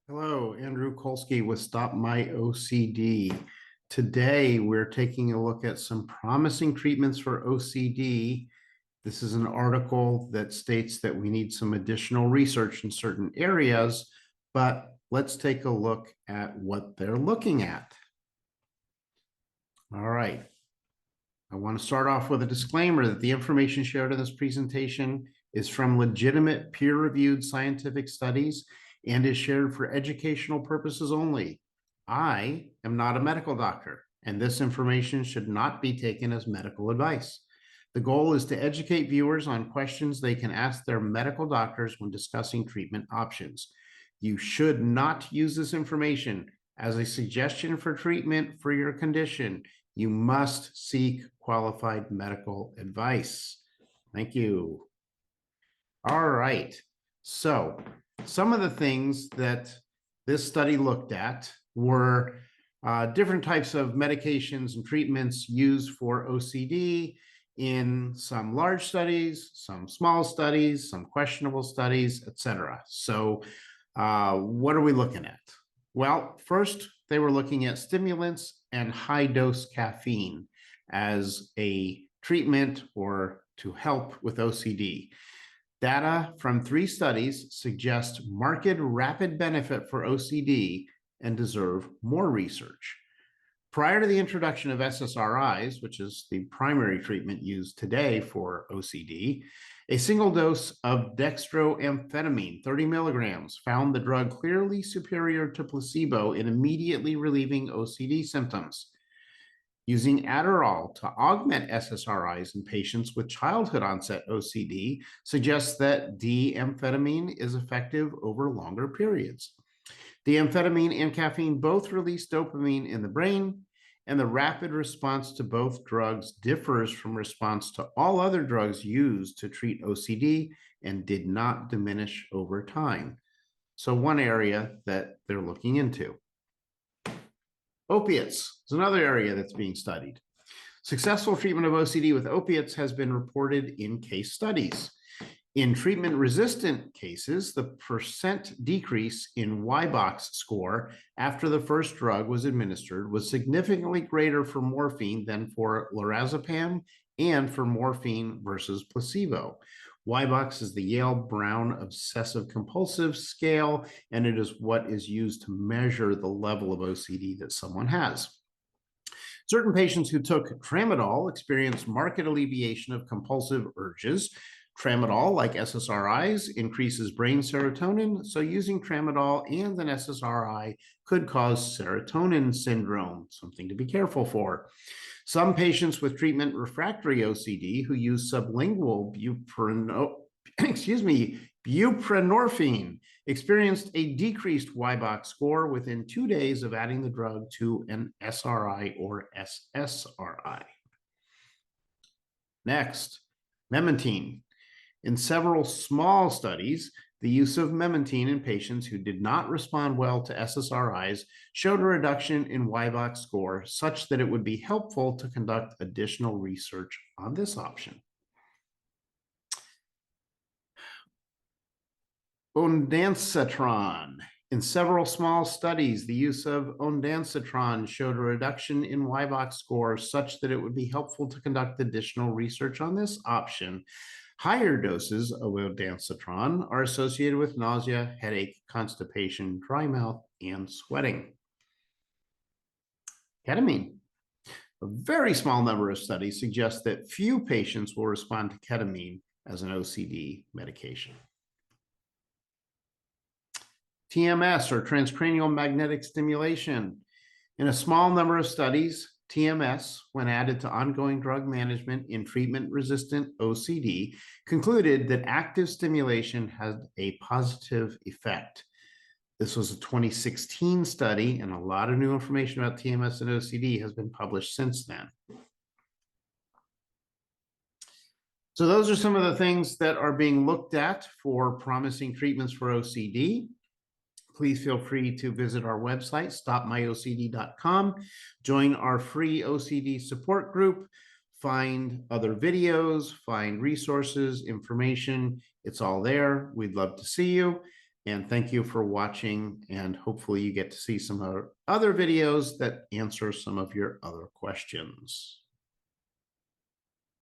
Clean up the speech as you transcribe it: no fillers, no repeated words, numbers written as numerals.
Hello, Andrew Kolsky with Stop My OCD. Today, we're taking a look at some promising treatments for OCD. This is an article that states that we need some additional research in certain areas, but let's take a look at what they're looking at. All right. I want to start off with a disclaimer that the information shared in this presentation is from legitimate peer-reviewed scientific studies and is shared for educational purposes only. I am not a medical doctor, and this information should not be taken as medical advice. The goal is to educate viewers on questions they can ask their medical doctors when discussing treatment options. You should not use this information as a suggestion for treatment for your condition. You must seek qualified medical advice. Thank you. All right. So some of the things that this study looked at were different types of medications and treatments used for OCD in some large studies, some small studies, some questionable studies, etc. So what are we looking at? Well, first, they were looking at stimulants and high-dose caffeine as a treatment or to help with OCD. Data from 3 studies suggest marked rapid benefit for OCD and deserve more research. Prior to the introduction of SSRIs, which is the primary treatment used today for OCD, a single dose of dextroamphetamine, 30 milligrams, found the drug clearly superior to placebo in immediately relieving OCD symptoms. Using Adderall to augment SSRIs in patients with childhood onset OCD suggests that D-amphetamine is effective over longer periods. The amphetamine and caffeine both release dopamine in the brain, and the rapid response to both drugs differs from response to all other drugs used to treat OCD and did not diminish over time. So one area that they're looking into. Opiates is another area that's being studied. Successful treatment of OCD with opiates has been reported in case studies. In treatment-resistant cases, the percent decrease in Y-box score after the first drug was administered was significantly greater for morphine than for lorazepam and for morphine versus placebo. Y-box is the Yale-Brown Obsessive-Compulsive Scale, and it is what is used to measure the level of OCD that someone has. Certain patients who took tramadol experienced marked alleviation of compulsive urges. Tramadol, like SSRIs, increases brain serotonin, so using tramadol and an SSRI could cause serotonin syndrome, something to be careful for. Some patients with treatment-refractory OCD who use sublingual buprenorphine experienced a decreased Y-box score within 2 days of adding the drug to an SRI or SSRI. Next, memantine. In several small studies, the use of memantine in patients who did not respond well to SSRIs showed a reduction in Y-box score such that it would be helpful to conduct additional research on this option. Ondansetron. In several small studies, the use of ondansetron showed a reduction in Y-box score such that it would be helpful to conduct additional research on this option. Higher doses of ondansetron are associated with nausea, headache, constipation, dry mouth, and sweating. Ketamine. A very small number of studies suggest that few patients will respond to ketamine as an OCD medication. TMS, or transcranial magnetic stimulation. In a small number of studies, TMS, when added to ongoing drug management in treatment-resistant OCD, concluded that active stimulation had a positive effect. This was a 2016 study, and a lot of new information about TMS and OCD has been published since then. So those are some of the things that are being looked at for promising treatments for OCD. Please feel free to visit our website, stopmyocd.com, join our free OCD support group, find other videos, find resources, information. It's all there. We'd love to see you. And thank you for watching, and hopefully you get to see some other videos that answer some of your other questions.